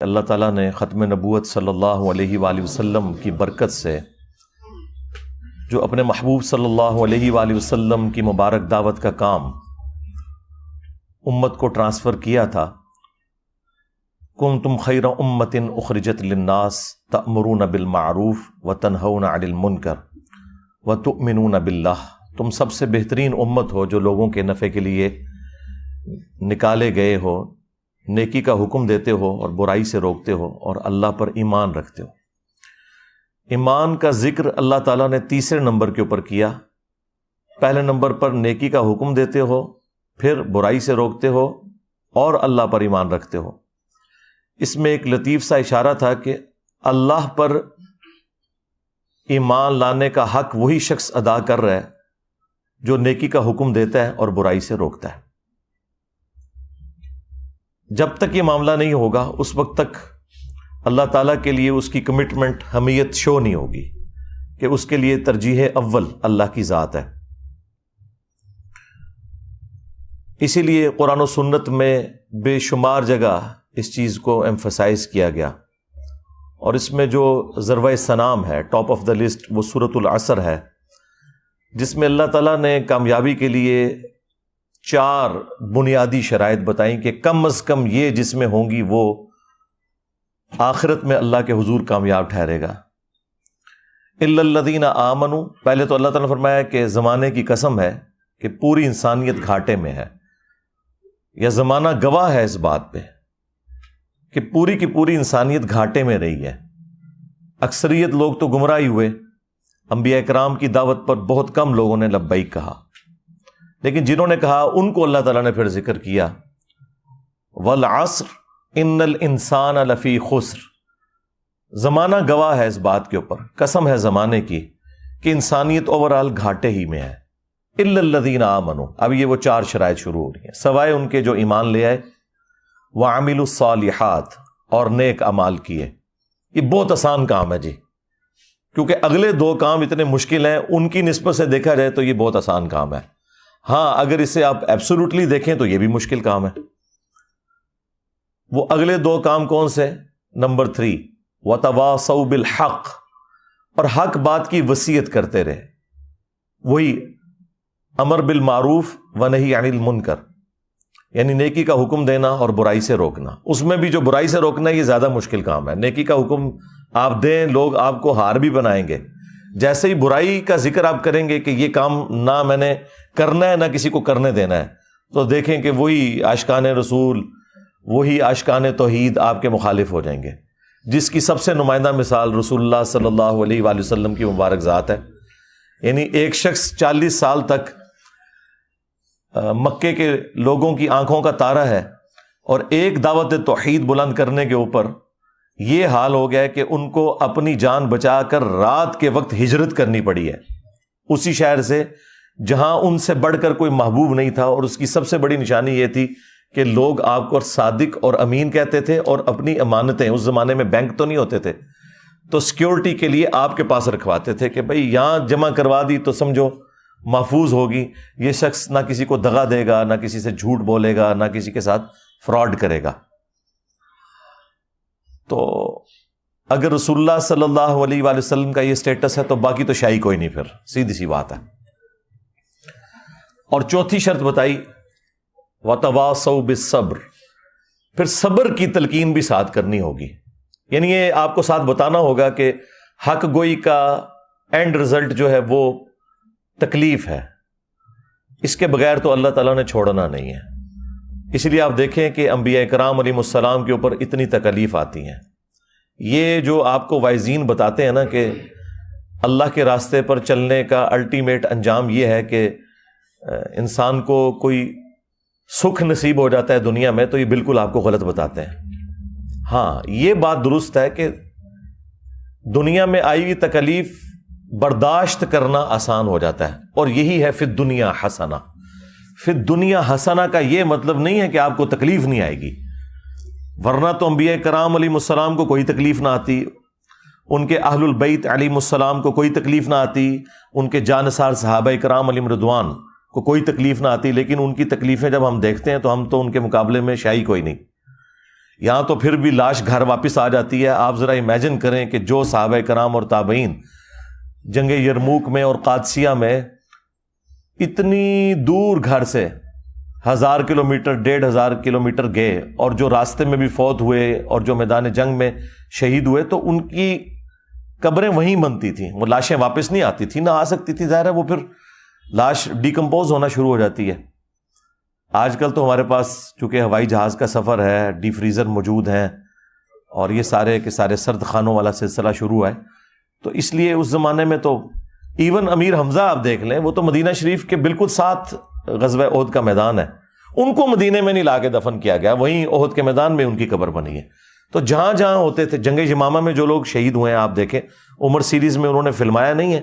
اللہ تعالیٰ نے ختم نبوت صلی اللہ علیہ وآلہ وسلم کی برکت سے جو اپنے محبوب صلی اللہ علیہ وآلہ وسلم کی مبارک دعوت کا کام امت کو ٹرانسفر کیا تھا، کنتم خیر امۃ اخرجت للناس تأمرون بالمعروف وتنہون عن المنکر وتؤمنون باللہ، تم سب سے بہترین امت ہو جو لوگوں کے نفع کے لیے نکالے گئے ہو، نیکی کا حکم دیتے ہو اور برائی سے روکتے ہو اور اللہ پر ایمان رکھتے ہو۔ ایمان کا ذکر اللہ تعالیٰ نے تیسرے نمبر کے اوپر کیا۔ پہلے نمبر پر نیکی کا حکم دیتے ہو، پھر برائی سے روکتے ہو اور اللہ پر ایمان رکھتے ہو۔ اس میں ایک لطیف سا اشارہ تھا کہ اللہ پر ایمان لانے کا حق وہی شخص ادا کر رہا ہے جو نیکی کا حکم دیتا ہے اور برائی سے روکتا ہے۔ جب تک یہ معاملہ نہیں ہوگا اس وقت تک اللہ تعالیٰ کے لیے اس کی کمٹمنٹ، حمیت شو نہیں ہوگی کہ اس کے لیے ترجیح اول اللہ کی ذات ہے۔ اسی لیے قرآن و سنت میں بے شمار جگہ اس چیز کو ایمفسائز کیا گیا، اور اس میں جو ضربۂ سنام ہے، ٹاپ آف دا لسٹ، وہ سورۃ العصر ہے، جس میں اللہ تعالیٰ نے کامیابی کے لیے 4 بنیادی شرائط بتائیں کہ کم از کم یہ جس میں ہوں گی وہ آخرت میں اللہ کے حضور کامیاب ٹھہرے گا۔ الا الذین آمنوا، پہلے تو اللہ تعالیٰ نے فرمایا کہ زمانے کی قسم ہے کہ پوری انسانیت گھاٹے میں ہے، یا زمانہ گواہ ہے اس بات پہ کہ پوری کی پوری انسانیت گھاٹے میں رہی ہے۔ اکثریت لوگ تو گمراہی ہوئے، انبیاء کرام کی دعوت پر بہت کم لوگوں نے لبیک کہا، لیکن جنہوں نے کہا ان کو اللہ تعالیٰ نے پھر ذکر کیا، والعصر ان الانسان لفی خسر، زمانہ گواہ ہے اس بات کے اوپر، قسم ہے زمانے کی کہ انسانیت اوورآل گھاٹے ہی میں ہے۔ الا الذین آمنوا، اب یہ وہ 4 شرائط شروع ہو رہی ہیں، سوائے ان کے جو ایمان لے آئے، وعملوا الصالحات، اور نیک اعمال کیے۔ یہ بہت آسان کام ہے جی، کیونکہ اگلے 2 کام اتنے مشکل ہیں، ان کی نسبت سے دیکھا جائے تو یہ بہت آسان کام ہے۔ ہاں اگر اسے آپ ایبسولوٹلی دیکھیں تو یہ بھی مشکل کام ہے۔ وہ اگلے 2 کام کون سے؟ نمبر 3، وَتَوَاصَوْا بِالْحَقِّ، اور حق بات کی وصیت کرتے رہے، وہی امر بالمعروف ونہی عن المنکر، یعنی نیکی کا حکم دینا اور برائی سے روکنا۔ اس میں بھی جو برائی سے روکنا ہے یہ زیادہ مشکل کام ہے۔ نیکی کا حکم آپ دیں، لوگ آپ کو ہار بھی بنائیں گے، جیسے ہی برائی کا ذکر آپ کریں گے کہ یہ کام نہ میں نے کرنا ہے نہ کسی کو کرنے دینا ہے، تو دیکھیں کہ وہی عاشقان رسول، وہی عاشقان توحید آپ کے مخالف ہو جائیں گے، جس کی سب سے نمائندہ مثال رسول اللہ صلی اللہ علیہ وآلہ وسلم کی مبارک ذات ہے۔ یعنی ایک شخص 40 سال تک مکے کے لوگوں کی آنکھوں کا تارا ہے، اور ایک دعوت توحید بلند کرنے کے اوپر یہ حال ہو گیا ہے کہ ان کو اپنی جان بچا کر رات کے وقت ہجرت کرنی پڑی ہے اسی شہر سے جہاں ان سے بڑھ کر کوئی محبوب نہیں تھا، اور اس کی سب سے بڑی نشانی یہ تھی کہ لوگ آپ کو صادق اور امین کہتے تھے، اور اپنی امانتیں، اس زمانے میں بینک تو نہیں ہوتے تھے، تو سیکیورٹی کے لیے آپ کے پاس رکھواتے تھے کہ بھئی یہاں جمع کروا دی تو سمجھو محفوظ ہوگی، یہ شخص نہ کسی کو دغا دے گا، نہ کسی سے جھوٹ بولے گا، نہ کسی کے ساتھ فراڈ کرے گا۔ تو اگر رسول اللہ صلی اللہ علیہ وآلہ وسلم کا یہ سٹیٹس ہے تو باقی تو شاہی کوئی نہیں، پھر سیدھی سی بات ہے۔ اور چوتھی شرط بتائی، وَتَوَاصَوْا بِالصَّبْرِ، پھر صبر کی تلقین بھی ساتھ کرنی ہوگی، یعنی یہ آپ کو ساتھ بتانا ہوگا کہ حق گوئی کا اینڈ رزلٹ جو ہے وہ تکلیف ہے، اس کے بغیر تو اللہ تعالیٰ نے چھوڑنا نہیں ہے۔ اس لیے آپ دیکھیں کہ انبیاء کرام علیہ السلام کے اوپر اتنی تکالیف آتی ہیں۔ یہ جو آپ کو وائزین بتاتے ہیں نا کہ اللہ کے راستے پر چلنے کا الٹیمیٹ انجام یہ ہے کہ انسان کو کوئی سکھ نصیب ہو جاتا ہے دنیا میں، تو یہ بالکل آپ کو غلط بتاتے ہیں۔ ہاں یہ بات درست ہے کہ دنیا میں آئی ہوئی تکلیف برداشت کرنا آسان ہو جاتا ہے، اور یہی ہے فی الدنیا حسنہ۔ فی الدنیا حسنہ کا یہ مطلب نہیں ہے کہ آپ کو تکلیف نہیں آئے گی، ورنہ تو انبیاء کرام علیہ السلام کو کوئی تکلیف نہ آتی، ان کے اہل البیت علیہ السلام کو کوئی تکلیف نہ آتی، ان کے جانثار صحابہ کرام علیہم رضوان کو کوئی تکلیف نہ آتی، لیکن ان کی تکلیفیں جب ہم دیکھتے ہیں تو ہم تو ان کے مقابلے میں شاہی کوئی نہیں۔ یہاں تو پھر بھی لاش گھر واپس آ جاتی ہے. آپ ذرا امیجن کریں کہ جو صحابہ کرام اور تابعین جنگ یرموک میں اور قادسیہ میں اتنی دور گھر سے 1000 کلومیٹر 1500 کلومیٹر گئے اور جو راستے میں بھی فوت ہوئے اور جو میدان جنگ میں شہید ہوئے, تو ان کی قبریں وہیں بنتی تھیں. وہ لاشیں واپس نہیں آتی تھیں, نہ آ سکتی تھی. ظاہر ہے وہ پھر لاش ڈیکمپوز ہونا شروع ہو جاتی ہے. آج کل تو ہمارے پاس چونکہ ہوائی جہاز کا سفر ہے, ڈی فریزر موجود ہیں اور یہ سارے کے سارے سرد خانوں والا سلسلہ شروع ہے, تو اس لیے اس زمانے میں تو ایون امیر حمزہ آپ دیکھ لیں, وہ تو مدینہ شریف کے بالکل ساتھ غزوہ احد کا میدان ہے, ان کو مدینے میں نہیں لا کے دفن کیا گیا, وہیں احد کے میدان میں ان کی قبر بنی ہے. تو جہاں جہاں ہوتے تھے, جنگ یمامہ میں جو لوگ شہید ہوئے ہیں آپ دیکھیں, عمر سیریز میں انہوں نے فلمایا نہیں ہے,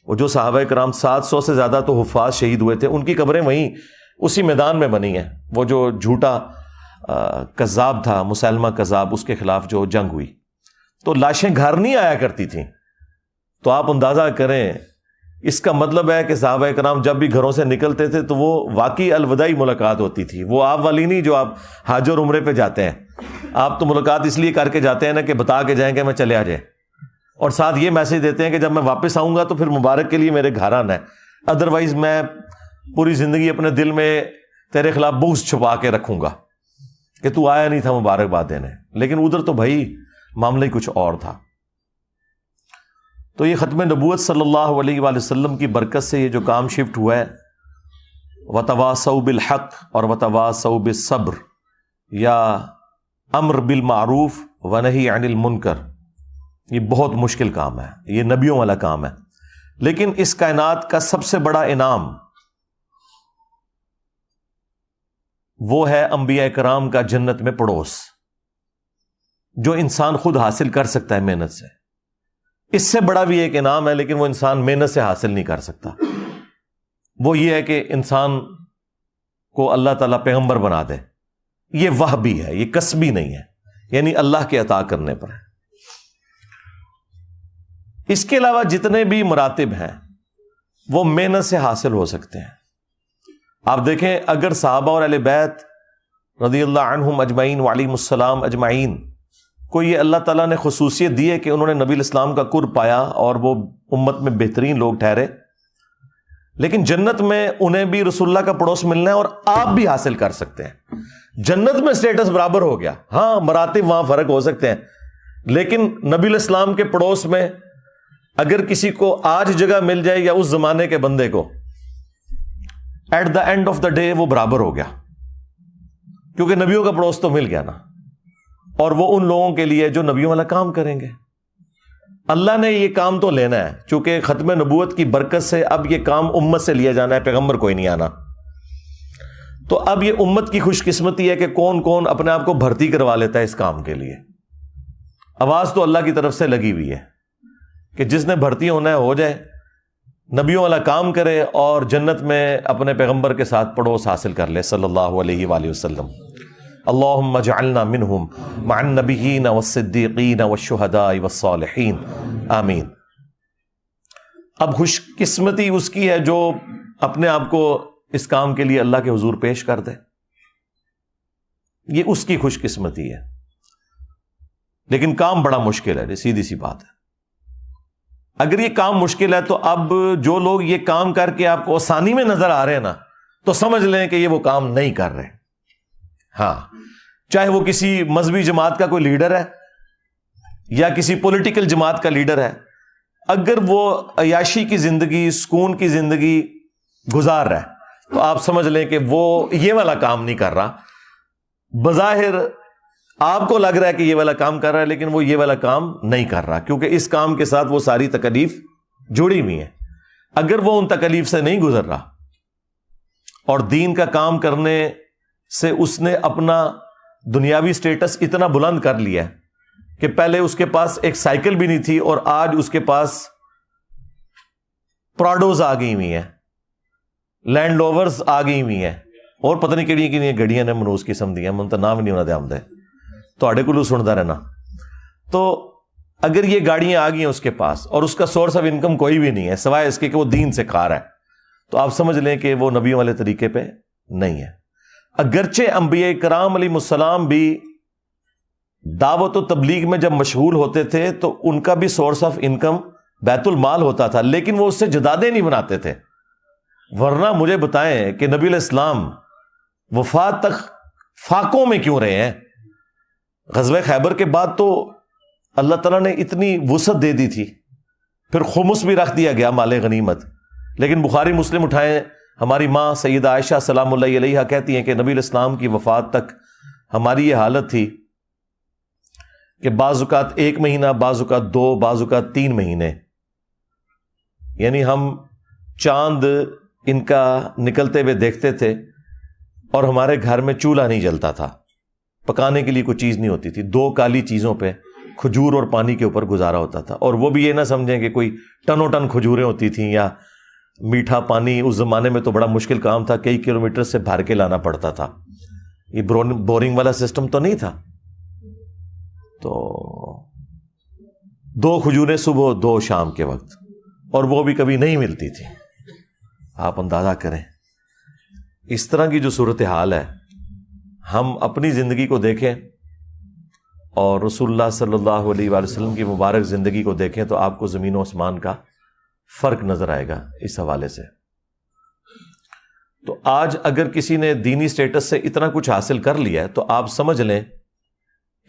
وہ جو صحابہ کرام 700 سے زیادہ تو حفاظ شہید ہوئے تھے, ان کی قبریں وہیں اسی میدان میں بنی ہیں. وہ جو جھوٹا کذاب تھا مسلمہ کذاب, اس کے خلاف جو جنگ ہوئی, تو لاشیں گھر نہیں آیا کرتی تھیں. تو آپ اندازہ کریں, اس کا مطلب ہے کہ صحابہ کرام جب بھی گھروں سے نکلتے تھے تو وہ واقعی الوداعی ملاقات ہوتی تھی. وہ آپ والی نہیں جو آپ حج اور عمرے پہ جاتے ہیں, آپ تو ملاقات اس لیے کر کے جاتے ہیں نا کہ بتا کے جائیں کہ میں چلے آ جائیں, اور ساتھ یہ میسج دیتے ہیں کہ جب میں واپس آؤں گا تو پھر مبارک کے لیے میرے گھر آنا ہے, ادروائز میں پوری زندگی اپنے دل میں تیرے خلاف بغض چھپا کے رکھوں گا کہ تو آیا نہیں تھا مبارکباد دینے. لیکن ادھر تو بھائی معاملہ ہی کچھ اور تھا. تو یہ ختم نبوت صلی اللہ علیہ وآلہ وسلم کی برکت سے یہ جو کام شفٹ ہوا ہے, وتواصوا بالحق اور وتواصوا بالصبر, یا امر بالمعروف ونہی عن المنکر, یہ بہت مشکل کام ہے, یہ نبیوں والا کام ہے. لیکن اس کائنات کا سب سے بڑا انعام وہ ہے انبیاء کرام کا جنت میں پڑوس, جو انسان خود حاصل کر سکتا ہے محنت سے. اس سے بڑا بھی ایک انعام ہے, لیکن وہ انسان محنت سے حاصل نہیں کر سکتا. وہ یہ ہے کہ انسان کو اللہ تعالیٰ پیغمبر بنا دے. یہ وہبی ہے, یہ کسبی نہیں ہے, یعنی اللہ کے عطا کرنے پر ہے. اس کے علاوہ جتنے بھی مراتب ہیں وہ محنت سے حاصل ہو سکتے ہیں. آپ دیکھیں, اگر صحابہ اور اہل بیت رضی اللہ عنہم اجمعین وعلیہم السلام اجمعین کو یہ اللہ تعالیٰ نے خصوصیت دی ہے کہ انہوں نے نبی الاسلام کا قرب پایا اور وہ امت میں بہترین لوگ ٹھہرے, لیکن جنت میں انہیں بھی رسول اللہ کا پڑوس ملنا ہے اور آپ بھی حاصل کر سکتے ہیں. جنت میں سٹیٹس برابر ہو گیا, ہاں مراتب وہاں فرق ہو سکتے ہیں, لیکن نبی الاسلام کے پڑوس میں اگر کسی کو آج جگہ مل جائے یا اس زمانے کے بندے کو, at the end of the day وہ برابر ہو گیا, کیونکہ نبیوں کا پڑوس تو مل گیا نا. اور وہ ان لوگوں کے لیے جو نبیوں والا کام کریں گے. اللہ نے یہ کام تو لینا ہے, چونکہ ختم نبوت کی برکت سے اب یہ کام امت سے لیا جانا ہے, پیغمبر کوئی نہیں آنا. تو اب یہ امت کی خوش قسمتی ہے کہ کون کون اپنے آپ کو بھرتی کروا لیتا ہے اس کام کے لیے. آواز تو اللہ کی طرف سے لگی ہوئی ہے کہ جس نے بھرتی ہونا ہے ہو جائے, نبیوں والا کام کرے اور جنت میں اپنے پیغمبر کے ساتھ پڑوس حاصل کر لے صلی اللہ علیہ وآلہ وسلم. اللہم اجعلنا منہم مع النبیین والصدیقین والشہداء والصالحین آمین. اب خوش قسمتی اس کی ہے جو اپنے آپ کو اس کام کے لیے اللہ کے حضور پیش کر دے, یہ اس کی خوش قسمتی ہے. لیکن کام بڑا مشکل ہے, سیدھی سی بات ہے. اگر یہ کام مشکل ہے تو اب جو لوگ یہ کام کر کے آپ کو آسانی میں نظر آ رہے ہیں نا, تو سمجھ لیں کہ یہ وہ کام نہیں کر رہے. ہاں, چاہے وہ کسی مذہبی جماعت کا کوئی لیڈر ہے یا کسی پولیٹیکل جماعت کا لیڈر ہے, اگر وہ عیاشی کی زندگی, سکون کی زندگی گزار رہا ہے تو آپ سمجھ لیں کہ وہ یہ والا کام نہیں کر رہا. بظاہر آپ کو لگ رہا ہے کہ یہ والا کام کر رہا ہے, لیکن وہ یہ والا کام نہیں کر رہا, کیونکہ اس کام کے ساتھ وہ ساری تکلیف جڑی ہوئی ہیں. اگر وہ ان تکلیف سے نہیں گزر رہا اور دین کا کام کرنے سے اس نے اپنا دنیاوی سٹیٹس اتنا بلند کر لیا ہے کہ پہلے اس کے پاس ایک سائیکل بھی نہیں تھی اور آج اس کے پاس پراڈوز آ گئی ہوئی ہیں, لینڈ لوورز آ گئی ہوئی ہیں, اور پتہ نہیں کہڑی کہڑی گڑیاں نے منوس قسم دی ہیں, من تو نام نہیں ہونا دے آمدے تھوڑے کو سنتا رہنا. تو اگر یہ گاڑیاں آ گئی ہیں اس کے پاس اور اس کا سورس آف انکم کوئی بھی نہیں ہے سوائے اس کے کہ وہ دین سے کھا رہا ہے, تو آپ سمجھ لیں کہ وہ نبیوں والے طریقے پہ نہیں ہے. اگرچہ انبیاء کرام علیہ السلام بھی دعوت و تبلیغ میں جب مشغول ہوتے تھے تو ان کا بھی سورس آف انکم بیت المال ہوتا تھا، لیکن وہ اس سے جدادیں نہیں بناتے تھے. ورنہ مجھے بتائیں کہ نبی علیہ السلام وفات تک فاقوں میں کیوں رہے ہیں؟ غزوہ خیبر کے بعد تو اللہ تعالیٰ نے اتنی وسعت دے دی تھی، پھر خمس بھی رکھ دیا گیا مال غنیمت. لیکن بخاری مسلم اٹھائیں، ہماری ماں سیدہ عائشہ سلام اللہ علیہا کہتی ہیں کہ نبی علیہ السلام کی وفات تک ہماری یہ حالت تھی کہ بعض اوقات 1 مہینہ، بعض اوقات 2، بعض اوقات 3 مہینے، یعنی ہم چاند ان کا نکلتے ہوئے دیکھتے تھے اور ہمارے گھر میں چولہا نہیں جلتا تھا، پکانے کے لیے کوئی چیز نہیں ہوتی تھی، 2 کالی چیزوں پہ کھجور اور پانی کے اوپر گزارا ہوتا تھا. اور وہ بھی یہ نہ سمجھیں کہ کوئی ٹنوں ٹن کھجوریں ہوتی تھیں یا میٹھا پانی. اس زمانے میں تو بڑا مشکل کام تھا، کئی کلومیٹر سے بھر کے لانا پڑتا تھا، یہ بورنگ والا سسٹم تو نہیں تھا. تو 2 کھجوریں صبح، 2 شام کے وقت، اور وہ بھی کبھی نہیں ملتی تھی. آپ اندازہ کریں اس طرح کی جو صورتحال ہے. ہم اپنی زندگی کو دیکھیں اور رسول اللہ صلی اللہ علیہ وآلہ وسلم کی مبارک زندگی کو دیکھیں تو آپ کو زمین و آسمان کا فرق نظر آئے گا اس حوالے سے. تو آج اگر کسی نے دینی سٹیٹس سے اتنا کچھ حاصل کر لیا ہے تو آپ سمجھ لیں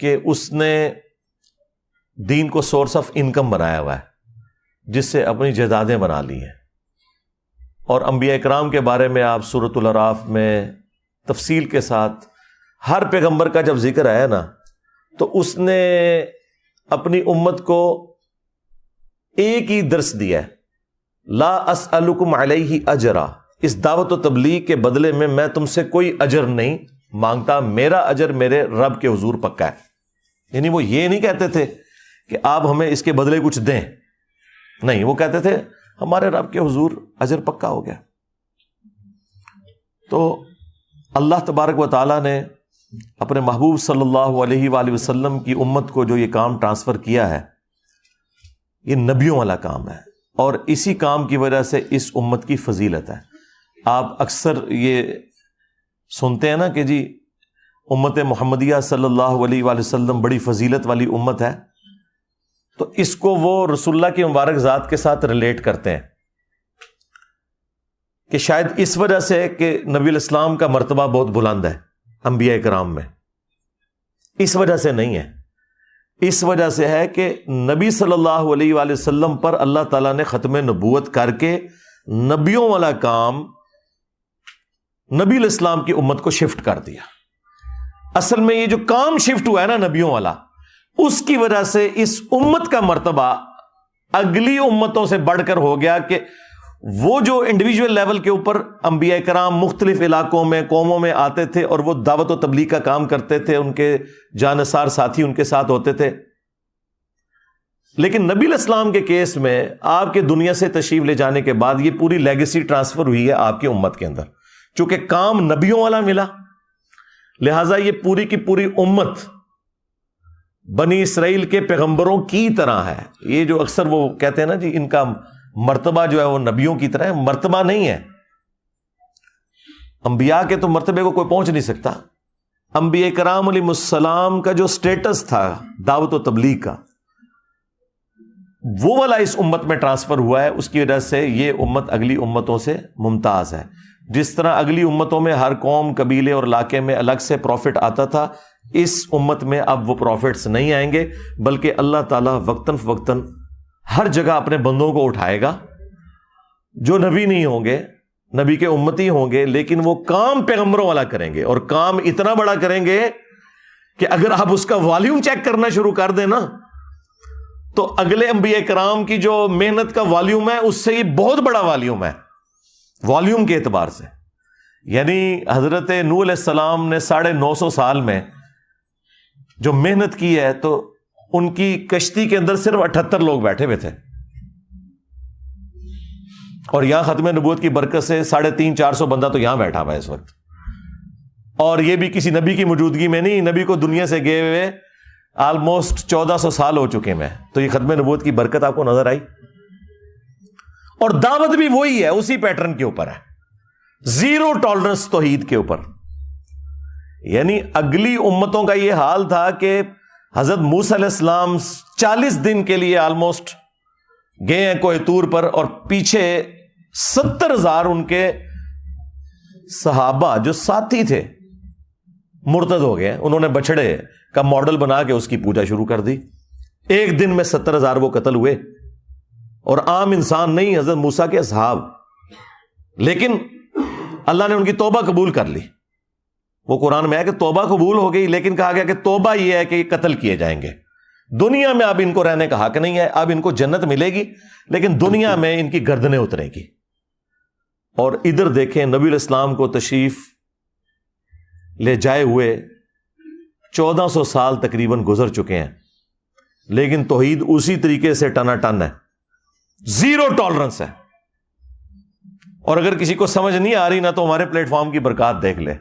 کہ اس نے دین کو سورس آف انکم بنایا ہوا ہے، جس سے اپنی جائیدادیں بنا لی ہیں. اور انبیاء اکرام کے بارے میں آپ سورۃ الاعراف میں تفصیل کے ساتھ ہر پیغمبر کا جب ذکر آیا نا تو اس نے اپنی امت کو ایک ہی درس دیا ہے، لا اسألکم علیہ اجرا. اس دعوت و تبلیغ کے بدلے میں میں تم سے کوئی اجر نہیں مانگتا، میرا اجر میرے رب کے حضور پکا ہے. یعنی وہ یہ نہیں کہتے تھے کہ آپ ہمیں اس کے بدلے کچھ دیں، نہیں، وہ کہتے تھے ہمارے رب کے حضور اجر پکا ہو گیا. تو اللہ تبارک و تعالیٰ نے اپنے محبوب صلی اللہ علیہ وآلہ وسلم کی امت کو جو یہ کام ٹرانسفر کیا ہے، یہ نبیوں والا کام ہے، اور اسی کام کی وجہ سے اس امت کی فضیلت ہے. آپ اکثر یہ سنتے ہیں نا کہ جی امت محمدیہ صلی اللہ علیہ وآلہ وسلم بڑی فضیلت والی امت ہے، تو اس کو وہ رسول اللہ کی مبارک ذات کے ساتھ ریلیٹ کرتے ہیں کہ شاید اس وجہ سے کہ نبی علیہ السلام کا مرتبہ بہت بلند ہے انبیاء کرام میں. اس وجہ سے نہیں ہے، اس وجہ سے ہے کہ نبی صلی اللہ علیہ وآلہ وسلم پر اللہ تعالیٰ نے ختم نبوت کر کے نبیوں والا کام نبی علیہ السلام کی امت کو شفٹ کر دیا. اصل میں یہ جو کام شفٹ ہوا ہے نا نبیوں والا، اس کی وجہ سے اس امت کا مرتبہ اگلی امتوں سے بڑھ کر ہو گیا کہ وہ جو انڈیویجول لیول کے اوپر انبیاء کرام مختلف علاقوں میں، قوموں میں آتے تھے اور وہ دعوت و تبلیغ کا کام کرتے تھے، ان کے جانثار ساتھی ان کے ساتھ ہوتے تھے. لیکن نبی علیہ السلام کے کیس میں آپ کے دنیا سے تشریف لے جانے کے بعد یہ پوری لیگیسی ٹرانسفر ہوئی ہے آپ کی امت کے اندر. چونکہ کام نبیوں والا ملا، لہٰذا یہ پوری کی پوری امت بنی اسرائیل کے پیغمبروں کی طرح ہے. یہ جو اکثر وہ کہتے ہیں نا جی ان کا مرتبہ جو ہے وہ نبیوں کی طرح ہے، مرتبہ نہیں ہے. انبیاء کے تو مرتبے کو کوئی پہنچ نہیں سکتا. انبیاء کرام علیہ السلام کا جو سٹیٹس تھا دعوت و تبلیغ کا، وہ والا اس امت میں ٹرانسفر ہوا ہے. اس کی وجہ سے یہ امت اگلی امتوں سے ممتاز ہے. جس طرح اگلی امتوں میں ہر قوم، قبیلے اور علاقے میں الگ سے پروفٹ آتا تھا، اس امت میں اب وہ پروفٹس نہیں آئیں گے، بلکہ اللہ تعالیٰ وقتاً فوقتاً ہر جگہ اپنے بندوں کو اٹھائے گا جو نبی نہیں ہوں گے، نبی کے امتی ہوں گے، لیکن وہ کام پیغمبروں والا کریں گے، اور کام اتنا بڑا کریں گے کہ اگر آپ اس کا والیوم چیک کرنا شروع کر دیں نا تو اگلے انبیاء کرام کی جو محنت کا والیوم ہے اس سے یہ بہت بڑا والیوم ہے والیوم کے اعتبار سے. یعنی حضرت نوح علیہ السلام نے 950 سال میں جو محنت کی ہے تو ان کی کشتی کے اندر صرف 78 لوگ بیٹھے ہوئے تھے، اور یہاں ختم نبوت کی برکت سے 350-400 بندہ تو یہاں بیٹھا ہوا ہے اس وقت. اور یہ بھی کسی نبی کی موجودگی میں نہیں، نبی کو دنیا سے گئے ہوئے آلموسٹ 1400 سال ہو چکے ہیں. تو یہ ختم نبوت کی برکت آپ کو نظر آئی. اور دعوت بھی وہی ہے، اسی پیٹرن کے اوپر ہے، زیرو ٹالرنس توحید کے اوپر. یعنی اگلی امتوں کا یہ حال تھا کہ حضرت موسیٰ علیہ السلام 40 دن کے لیے آلموسٹ گئے ہیں کوہ طور پر، اور پیچھے 70,000 ان کے صحابہ جو ساتھی تھے مرتد ہو گئے. انہوں نے بچڑے کا ماڈل بنا کے اس کی پوجا شروع کر دی. ایک دن میں 70,000 وہ قتل ہوئے، اور عام انسان نہیں، حضرت موسیٰ کے اصحاب. لیکن اللہ نے ان کی توبہ قبول کر لی. وہ قرآن میں ہے کہ توبہ قبول ہو گئی، لیکن کہا گیا کہ توبہ یہ ہے کہ قتل کیے جائیں گے. دنیا میں اب ان کو رہنے کا حق نہیں ہے، اب ان کو جنت ملے گی لیکن دنیا میں ان کی گردنیں اتریں گی. اور ادھر دیکھیں نبی علیہ السلام کو تشریف لے جائے ہوئے 1400 سال تقریباً گزر چکے ہیں، لیکن توحید اسی طریقے سے ٹنا ٹن ہے، زیرو ٹالرنس ہے. اور اگر کسی کو سمجھ نہیں آ رہی نا تو ہمارے پلیٹ فارم کی برکات دیکھ لے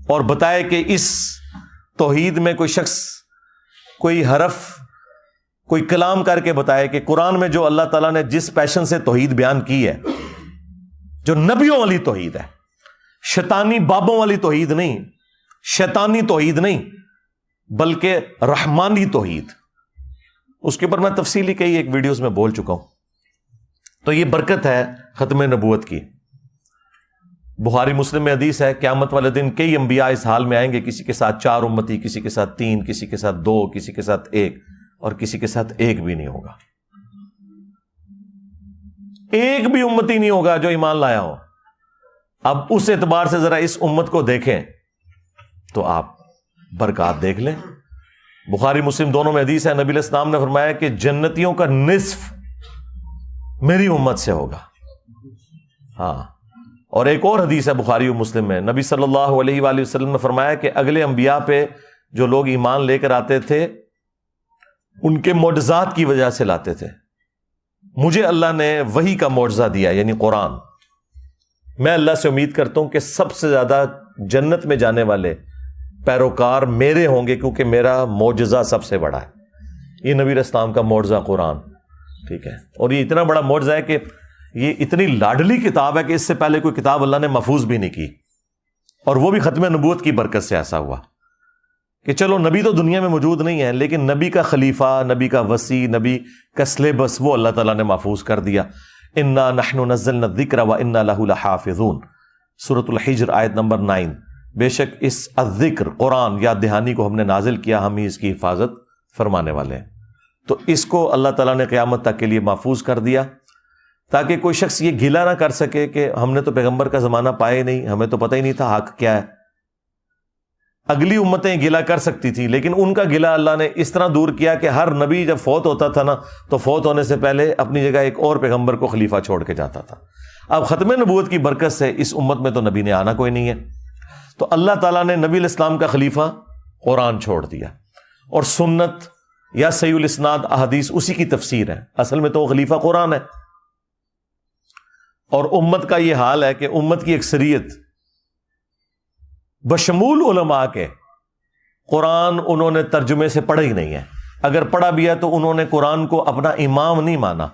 اور بتائے کہ اس توحید میں کوئی شخص کوئی حرف کوئی کلام کر کے بتائے کہ قرآن میں جو اللہ تعالیٰ نے جس پیشن سے توحید بیان کی ہے، جو نبیوں والی توحید ہے، شیطانی بابوں والی توحید نہیں، شیطانی توحید نہیں بلکہ رحمانی توحید. اس کے اوپر میں تفصیلی کئی ایک ویڈیوز میں بول چکا ہوں. تو یہ برکت ہے ختم نبوت کی. بخاری مسلم میں حدیث ہے قیامت والے دن کئی انبیاء اس حال میں آئیں گے، کسی کے ساتھ 4 امتی، کسی کے ساتھ 3، کسی کے ساتھ 2، کسی کے ساتھ 1، اور کسی کے ساتھ ایک بھی نہیں ہوگا. ایک بھی امتی نہیں ہوگا جو ایمان لایا ہو. اب اس اعتبار سے ذرا اس امت کو دیکھیں تو آپ برکات دیکھ لیں. بخاری مسلم دونوں میں حدیث ہے، نبی علیہ السلام نے فرمایا کہ جنتیوں کا نصف میری امت سے ہوگا. ہاں، اور ایک اور حدیث ہے بخاری و مسلم میں، نبی صلی اللہ علیہ وآلہ وسلم نے فرمایا کہ اگلے انبیاء پہ جو لوگ ایمان لے کر آتے تھے ان کے معجزات کی وجہ سے لاتے تھے. مجھے اللہ نے وحی کا معجزہ دیا، یعنی قرآن. میں اللہ سے امید کرتا ہوں کہ سب سے زیادہ جنت میں جانے والے پیروکار میرے ہوں گے، کیونکہ میرا معجزہ سب سے بڑا ہے. یہ نبی علیہ السلام کا معجزہ قرآن، ٹھیک ہے. اور یہ اتنا بڑا معجزہ ہے کہ یہ اتنی لاڈلی کتاب ہے کہ اس سے پہلے کوئی کتاب اللہ نے محفوظ بھی نہیں کی، اور وہ بھی ختم نبوت کی برکت سے ایسا ہوا کہ چلو نبی تو دنیا میں موجود نہیں ہے، لیکن نبی کا خلیفہ، نبی کا وصی، نبی کا سلیبس وہ اللہ تعالیٰ نے محفوظ کر دیا. انا نحن نزلنا الذکر وانا لہ لحافظون، سورۃ الحجر آیت نمبر 9. بے شک اس الذکر قرآن یاد دہانی کو ہم نے نازل کیا، ہم ہی اس کی حفاظت فرمانے والے ہیں. تو اس کو اللہ تعالیٰ نے قیامت تک کے لیے محفوظ کر دیا تاکہ کوئی شخص یہ گلا نہ کر سکے کہ ہم نے تو پیغمبر کا زمانہ پایا ہی نہیں، ہمیں تو پتہ ہی نہیں تھا حق کیا ہے. اگلی امتیں گلا کر سکتی تھی، لیکن ان کا گلا اللہ نے اس طرح دور کیا کہ ہر نبی جب فوت ہوتا تھا نا تو فوت ہونے سے پہلے اپنی جگہ ایک اور پیغمبر کو خلیفہ چھوڑ کے جاتا تھا. اب ختم نبوت کی برکت سے اس امت میں تو نبی نے آنا کوئی نہیں ہے، تو اللہ تعالیٰ نے نبی علیہ السلام کا خلیفہ قرآن چھوڑ دیا، اور سنت یا صحیح الاسناد احادیث اسی کی تفسیر ہے. اصل میں تو خلیفہ قرآن ہے. اور امت کا یہ حال ہے کہ امت کی اکثریت بشمول علماء کے قرآن انہوں نے ترجمے سے پڑھا ہی نہیں ہے. اگر پڑھا بھی ہے تو انہوں نے قرآن کو اپنا امام نہیں مانا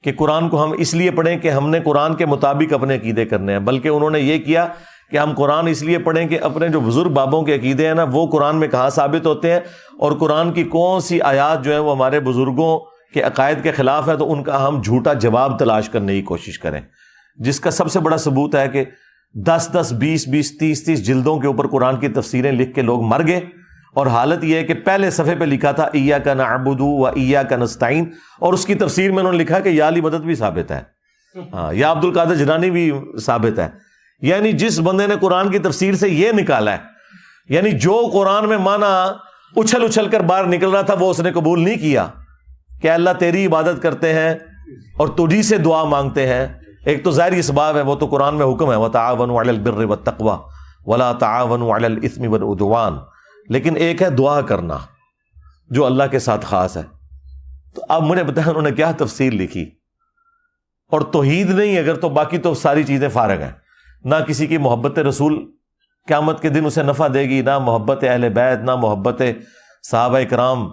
کہ قرآن کو ہم اس لیے پڑھیں کہ ہم نے قرآن کے مطابق اپنے عقیدے کرنے ہیں، بلکہ انہوں نے یہ کیا کہ ہم قرآن اس لیے پڑھیں کہ اپنے جو بزرگ بابوں کے عقیدے ہیں نا وہ قرآن میں کہاں ثابت ہوتے ہیں، اور قرآن کی کون سی آیات جو ہیں وہ ہمارے بزرگوں کے عقائد کے خلاف ہے تو ان کا ہم جھوٹا جواب تلاش کرنے کی کوشش کریں. جس کا سب سے بڑا ثبوت ہے کہ 10-10 20-20 30-30 جلدوں کے اوپر قرآن کی تفسیریں لکھ کے لوگ مر گئے، اور حالت یہ ہے کہ پہلے صفحے پہ لکھا تھا ایاک نعبد و ایاک نستعین، اور اس کی تفسیر میں انہوں نے لکھا کہ یا علی مدد بھی ثابت ہے، ہاں یا عبد القادر جیلانی بھی ثابت ہے. یعنی جس بندے نے قرآن کی تفسیر سے یہ نکالا ہے، یعنی جو قرآن میں معنی اچھل اچھل کر باہر نکل رہا تھا وہ اس نے قبول نہیں کیا کہ اللہ تیری عبادت کرتے ہیں اور تجھی سے دعا مانگتے ہیں. ایک تو ظاہری اسباب ہے، وہ تو قرآن میں حکم ہے وَتَعَاوَنُوا عَلَى الْبِرِّ وَالتَّقْوَى وَلَا تَعَاوَنُوا عَلَى الْإِثْمِ وَالْعُدْوَانِ، لیکن ایک ہے دعا کرنا جو اللہ کے ساتھ خاص ہے. تو اب مجھے بتائیں انہوں نے کیا تفسیر لکھی، اور توحید نہیں اگر تو باقی تو ساری چیزیں فارغ ہیں. نہ کسی کی محبت رسول قیامت کے دن اسے نفع دے گی، نہ محبت اہل بیت، نہ محبت صحابہ کرام.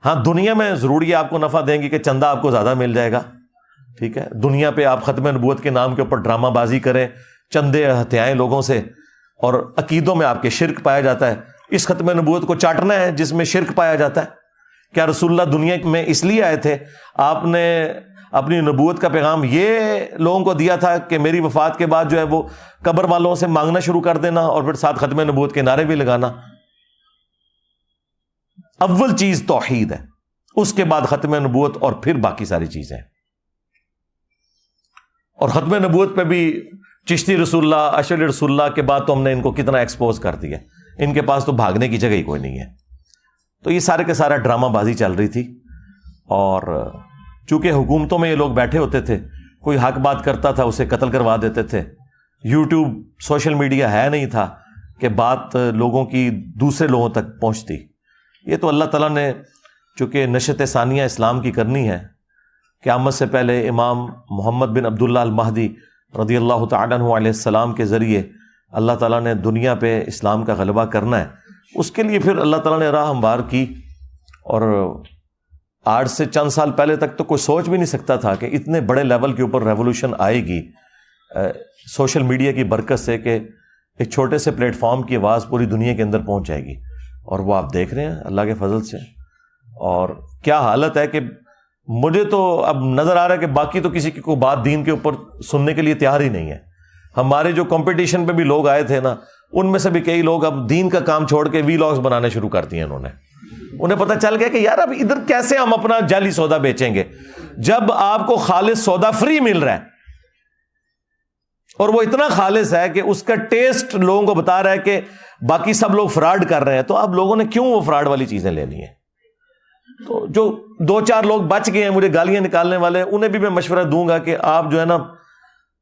ہاں دنیا میں ضروری ہے آپ کو نفع دیں گی کہ چندہ آپ کو زیادہ مل جائے گا، ٹھیک ہے. دنیا پہ آپ ختم نبوت کے نام کے اوپر ڈرامہ بازی کریں، چندے ہتھیائیں لوگوں سے، اور عقیدوں میں آپ کے شرک پایا جاتا ہے. اس ختم نبوت کو چاٹنا ہے جس میں شرک پایا جاتا ہے؟ کیا رسول اللہ دنیا میں اس لیے آئے تھے؟ آپ نے اپنی نبوت کا پیغام یہ لوگوں کو دیا تھا کہ میری وفات کے بعد جو ہے وہ قبر والوں سے مانگنا شروع کر دینا اور پھر ساتھ ختم نبوت کے نعرے بھی لگانا؟ اول چیز توحید ہے، اس کے بعد ختم نبوت اور پھر باقی ساری چیزیں. اور ختم نبوت پہ بھی چشتی رسول اللہ، اشعری رسول اللہ کے بعد تو ہم نے ان کو کتنا ایکسپوز کر دیا، ان کے پاس تو بھاگنے کی جگہ ہی کوئی نہیں ہے. تو یہ سارے کے سارا ڈرامہ بازی چل رہی تھی. اور چونکہ حکومتوں میں یہ لوگ بیٹھے ہوتے تھے، کوئی حق بات کرتا تھا اسے قتل کروا دیتے تھے. یوٹیوب، سوشل میڈیا ہے نہیں تھا کہ بات لوگوں کی دوسرے لوگوں تک پہنچتی. یہ تو اللہ تعالیٰ نے چونکہ نشت ثانیہ اسلام کی کرنی ہے، قیامت سے پہلے امام محمد بن عبداللہ المہدی رضی اللہ تعالیٰ عنہ علیہ السلام کے ذریعے اللہ تعالیٰ نے دنیا پہ اسلام کا غلبہ کرنا ہے. اس کے لیے پھر اللہ تعالیٰ نے راہ ہموار کی. اور آج سے چند سال پہلے تک تو کوئی سوچ بھی نہیں سکتا تھا کہ اتنے بڑے لیول کے اوپر ریولوشن آئے گی سوشل میڈیا کی برکت سے، کہ ایک چھوٹے سے پلیٹ فارم کی آواز پوری دنیا کے اندر پہنچ جائے گی. اور وہ آپ دیکھ رہے ہیں اللہ کے فضل سے. اور کیا حالت ہے کہ مجھے تو اب نظر آ رہا ہے کہ باقی تو کسی کی کوئی بات دین کے اوپر سننے کے لیے تیار ہی نہیں ہے. ہمارے جو کمپٹیشن پہ بھی لوگ آئے تھے نا، ان میں سے بھی کئی لوگ اب دین کا کام چھوڑ کے وی لاگز بنانے شروع کر دیے. انہیں پتہ چل گیا کہ یار اب ادھر کیسے ہم اپنا جعلی سودا بیچیں گے جب آپ کو خالص سودا فری مل رہا ہے، اور وہ اتنا خالص ہے کہ اس کا ٹیسٹ لوگوں کو بتا رہا ہے کہ باقی سب لوگ فراڈ کر رہے ہیں. تو اب لوگوں نے کیوں وہ فراڈ والی چیزیں لینی ہے؟ تو جو 2-4 لوگ بچ گئے ہیں مجھے گالیاں نکالنے والے، انہیں بھی میں مشورہ دوں گا کہ آپ جو ہے نا،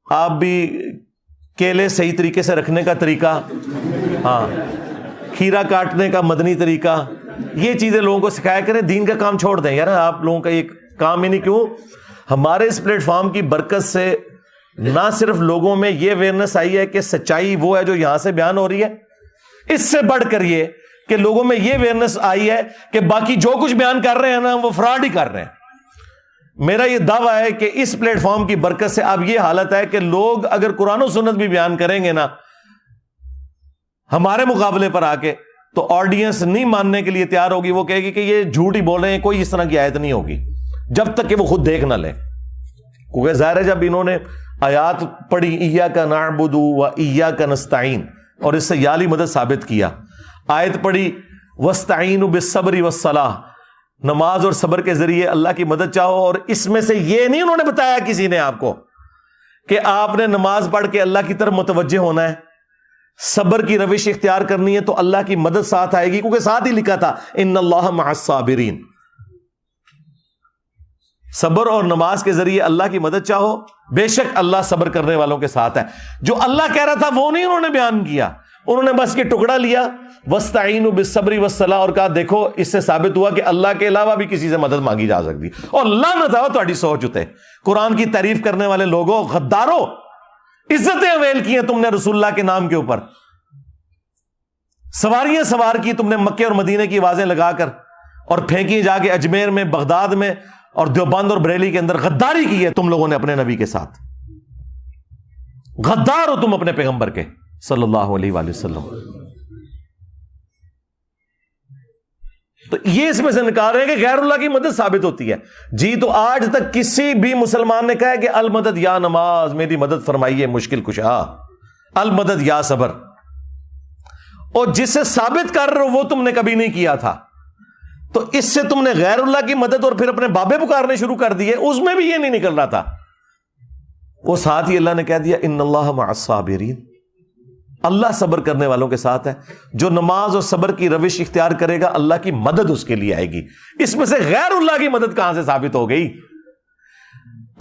آپ بھی کیلے صحیح طریقے سے رکھنے کا طریقہ، ہاں، کھیرا کاٹنے کا مدنی طریقہ، یہ چیزیں لوگوں کو سکھایا کریں. دین کا کام چھوڑ دیں یار. آپ لوگوں کا یہ کام ہی نہیں. کیوں؟ ہمارے اس پلیٹ فارم کی برکت سے نہ صرف لوگوں میں یہ اویئرنیس آئی ہے کہ سچائی وہ ہے جو یہاں سے بیان ہو رہی ہے، اس سے بڑھ کر یہ کہ لوگوں میں یہ اویئرنیس آئی ہے کہ باقی جو کچھ بیان کر رہے ہیں نا وہ فراڈ ہی کر رہے ہیں. میرا یہ دعویٰ ہے کہ اس پلیٹ فارم کی برکت سے اب یہ حالت ہے کہ لوگ اگر قرآن و سنت بھی بیان کریں گے نا ہمارے مقابلے پر آ کے، تو آڈینس نہیں ماننے کے لیے تیار ہوگی. وہ کہے گی کہ یہ جھوٹ ہی بول رہے ہیں، کوئی اس طرح کی آیت نہیں ہوگی جب تک کہ وہ خود دیکھ نہ لیں. کیونکہ ظاہر ہے جب انہوں نے آیات پڑھی ایاک نعبد و ایاک نستعین اور اس سے یا لی مدد ثابت کیا، آیت پڑھی واستعینوا بالصبر والصلاۃ، نماز اور صبر کے ذریعے اللہ کی مدد چاہو، اور اس میں سے یہ نہیں انہوں نے بتایا کسی نے آپ کو کہ آپ نے نماز پڑھ کے اللہ کی طرف متوجہ ہونا ہے، صبر کی روش اختیار کرنی ہے تو اللہ کی مدد ساتھ آئے گی، کیونکہ ساتھ ہی لکھا تھا ان اللہ مع الصابرین. صبر اور نماز کے ذریعے اللہ کی مدد چاہو، بے شک اللہ صبر کرنے والوں کے ساتھ ہے. جو اللہ کہہ رہا تھا وہ نہیں انہوں نے بیان کیا، انہوں نے بس یہ ٹکڑا لیا واستعینوا بالصبر والصلاۃ اور کہا دیکھو اس سے ثابت ہوا کہ اللہ کے علاوہ بھی کسی سے مدد مانگی جا سکتی. اور لعنت ہو تہاڈی سوچ اتے. قرآن کی تعریف کرنے والے لوگوں، غداروں، عزتیں اویل کی ہیں تم نے رسول اللہ کے نام کے اوپر، سواریاں سوار کی تم نے مکے اور مدینے کی آوازیں لگا کر، اور پھینکی جا کے اجمیر میں، بغداد میں اور دیوبند اور بریلی کے اندر. غداری کی ہے تم لوگوں نے اپنے نبی کے ساتھ. غدار ہو تم اپنے پیغمبر کے صلی اللہ علیہ وآلہ وسلم. تو یہ اس میں سے نکال رہے ہیں کہ غیر اللہ کی مدد ثابت ہوتی ہے. جی تو آج تک کسی بھی مسلمان نے کہا ہے کہ المدد یا نماز میری مدد فرمائیے مشکل کشا، المدد یا صبر، اور جسے ثابت کر رہے ہو وہ تم نے کبھی نہیں کیا تھا، تو اس سے تم نے غیر اللہ کی مدد اور پھر اپنے بابے پکارنے شروع کر دیے. اس میں بھی یہ نہیں نکل رہا تھا. وہ ساتھ ہی اللہ نے کہہ دیا ان اللہ مع الصابرین، اللہ صبر کرنے والوں کے ساتھ ہے. جو نماز اور صبر کی روش اختیار کرے گا اللہ کی مدد اس کے لیے آئے گی. اس میں سے غیر اللہ کی مدد کہاں سے ثابت ہو گئی؟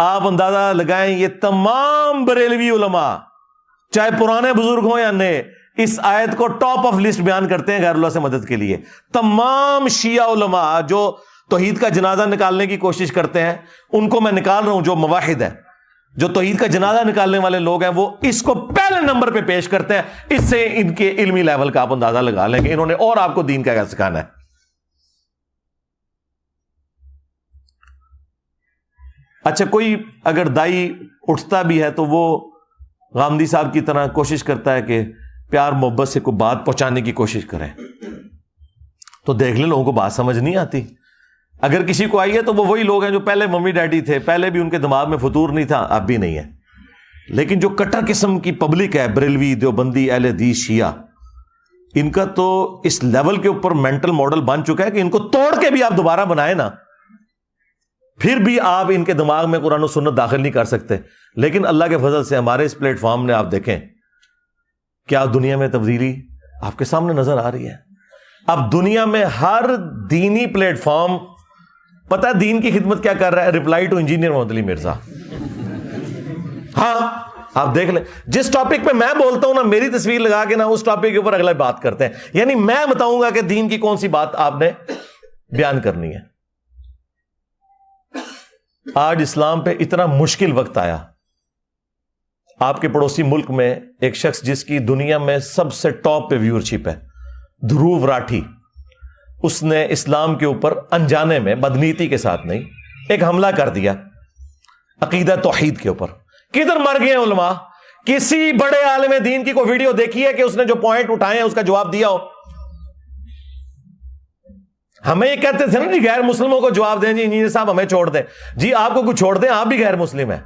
آپ اندازہ لگائیں، یہ تمام بریلوی علماء چاہے پرانے بزرگ ہوں یا نئے اس آیت کو ٹاپ آف لسٹ بیان کرتے ہیں غیر اللہ سے مدد کے لیے. تمام شیعہ علماء جو توحید کا جنازہ نکالنے کی کوشش کرتے ہیں ان کو میں نکال رہا ہوں، جو موحد ہے، جو توحید کا جنازہ نکالنے والے لوگ ہیں، وہ اس کو پہلے نمبر پہ پیش کرتے ہیں. اس سے ان کے علمی لیول کا آپ اندازہ لگا لیں کہ انہوں نے اور آپ کو دین کا کیا سکھانا ہے. اچھا، کوئی اگر دائی اٹھتا بھی ہے تو وہ غامدی صاحب کی طرح کوشش کرتا ہے کہ پیار محبت سے کوئی بات پہنچانے کی کوشش کریں. تو دیکھ لیں لوگوں کو بات سمجھ نہیں آتی. اگر کسی کو آئی ہے تو وہ وہی لوگ ہیں جو پہلے ممی ڈیڈی تھے, پہلے بھی ان کے دماغ میں فطور نہیں تھا, اب بھی نہیں ہے. لیکن جو کٹر قسم کی پبلک ہے, بریلوی, دیوبندی, اہل حدیث, شیعہ, ان کا تو اس لیول کے اوپر مینٹل ماڈل بن چکا ہے کہ ان کو توڑ کے بھی آپ دوبارہ بنائیں نا, پھر بھی آپ ان کے دماغ میں قرآن و سنت داخل نہیں کر سکتے. لیکن اللہ کے فضل سے ہمارے اس پلیٹ فارم نے آپ دیکھیں کیا دنیا میں تبدیلی آپ کے سامنے نظر آ رہی ہے. اب دنیا میں ہر دینی پلیٹ فارم پتہ ہے دین کی خدمت کیا کر رہا ہے, رپلائی ٹو انجینئر محمد علی مرزا. ہاں آپ دیکھ لیں, جس ٹاپک پہ میں بولتا ہوں نا, میری تصویر لگا کے نا اس ٹاپک کے اوپر اگلا بات کرتے ہیں. یعنی میں بتاؤں گا کہ دین کی کون سی بات آپ نے بیان کرنی ہے. آج اسلام پہ اتنا مشکل وقت آیا. آپ کے پڑوسی ملک میں ایک شخص جس کی دنیا میں سب سے ٹاپ پہ ویورشپ ہے, دھروو راٹھی, اس نے اسلام کے اوپر انجانے میں, بدنیتی کے ساتھ نہیں, ایک حملہ کر دیا عقیدہ توحید کے اوپر. کدھر مر گئے علماء؟ کسی بڑے عالم دین کی کوئی ویڈیو دیکھی ہے کہ اس نے جو پوائنٹ اٹھائے ہیں اس کا جواب دیا ہو؟ ہمیں یہ کہتے تھے نا جی غیر مسلموں کو جواب دیں, جی انجینئر صاحب ہمیں چھوڑ دیں. جی آپ کو کچھ چھوڑ دیں, آپ بھی غیر مسلم ہیں.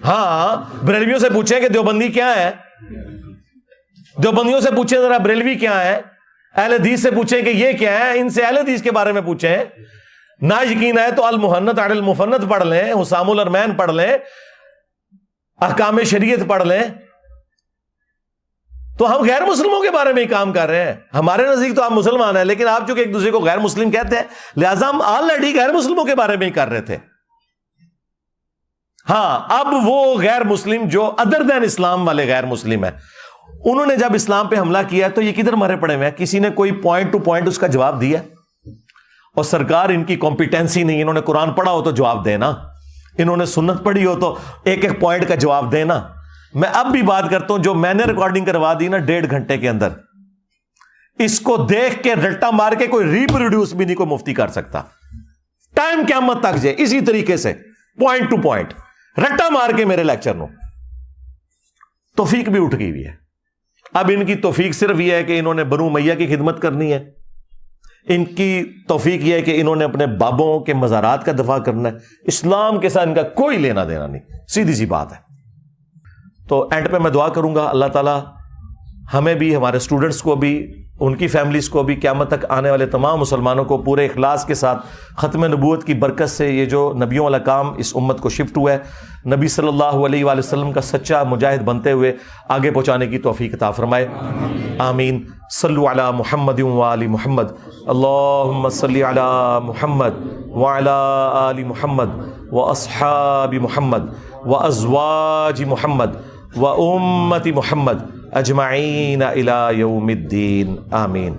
ہاں بریلویوں سے پوچھیں کہ دیوبندی کیا ہے, دیوبندیوں سے پوچھیں ذرا بریلوی کیا ہے, اہل حدیث سے پوچھیں کہ یہ کیا ہے, ان سے اہل حدیث کے بارے میں پوچھیں. نہ یقین ہے تو المحنت علی المفند پڑھ لیں, حسام الارمین پڑھ لیں, احکام شریعت پڑھ لیں. تو ہم غیر مسلموں کے بارے میں ہی کام کر رہے ہیں. ہمارے نزدیک تو آپ مسلمان ہیں, لیکن آپ چونکہ ایک دوسرے کو غیر مسلم کہتے ہیں, لہذا ہم آلریڈی غیر مسلموں کے بارے میں ہی کر رہے تھے. ہاں اب وہ غیر مسلم جو ادر دین اسلام والے غیر مسلم ہیں, انہوں نے جب اسلام پہ حملہ کیا تو یہ کدھر مرے پڑے ہوئے ہیں؟ کسی نے کوئی پوائنٹ ٹو پوائنٹ اس کا جواب دیا؟ اور سرکار ان کی کمپیٹنسی نہیں, انہوں نے قرآن پڑھا ہو تو جواب دینا, انہوں نے سنت پڑھی ہو تو ایک ایک پوائنٹ کا جواب دینا. میں اب بھی بات کرتا ہوں, جو میں نے ریکارڈنگ کروا دی نا 1.5 گھنٹے کے اندر, اس کو دیکھ کے رٹا مار کے کوئی ریپروڈیوس بھی نہیں کوئی مفتی کر سکتا. ٹائم قیامت تک جائے اسی طریقے سے پوائنٹ ٹو پوائنٹ رٹا مار کے میرے لیکچر نو. توفیق بھی اٹھ گئی ہوئی ہے. اب ان کی توفیق صرف یہ ہے کہ انہوں نے بنو امیہ کی خدمت کرنی ہے. ان کی توفیق یہ ہے کہ انہوں نے اپنے بابوں کے مزارات کا دفاع کرنا ہے. اسلام کے ساتھ ان کا کوئی لینا دینا نہیں, سیدھی سی بات ہے. تو اینڈ پہ میں دعا کروں گا اللہ تعالیٰ ہمیں بھی, ہمارے اسٹوڈنٹس کو بھی, ان کی فیملیز کو بھی, قیامت تک آنے والے تمام مسلمانوں کو پورے اخلاص کے ساتھ ختم نبوت کی برکت سے یہ جو نبیوں والا کام اس امت کو شفٹ ہوا ہے, نبی صلی اللہ علیہ وآلہ وسلم کا سچا مجاہد بنتے ہوئے آگے پہنچانے کی توفیق عطا فرمائے. آمین. صلو علی محمد وآل محمد. اللہم صلی علی محمد وعلی آل محمد واصحاب محمد وازواج محمد وامت محمد اجمعین الی یوم الدین. آمین.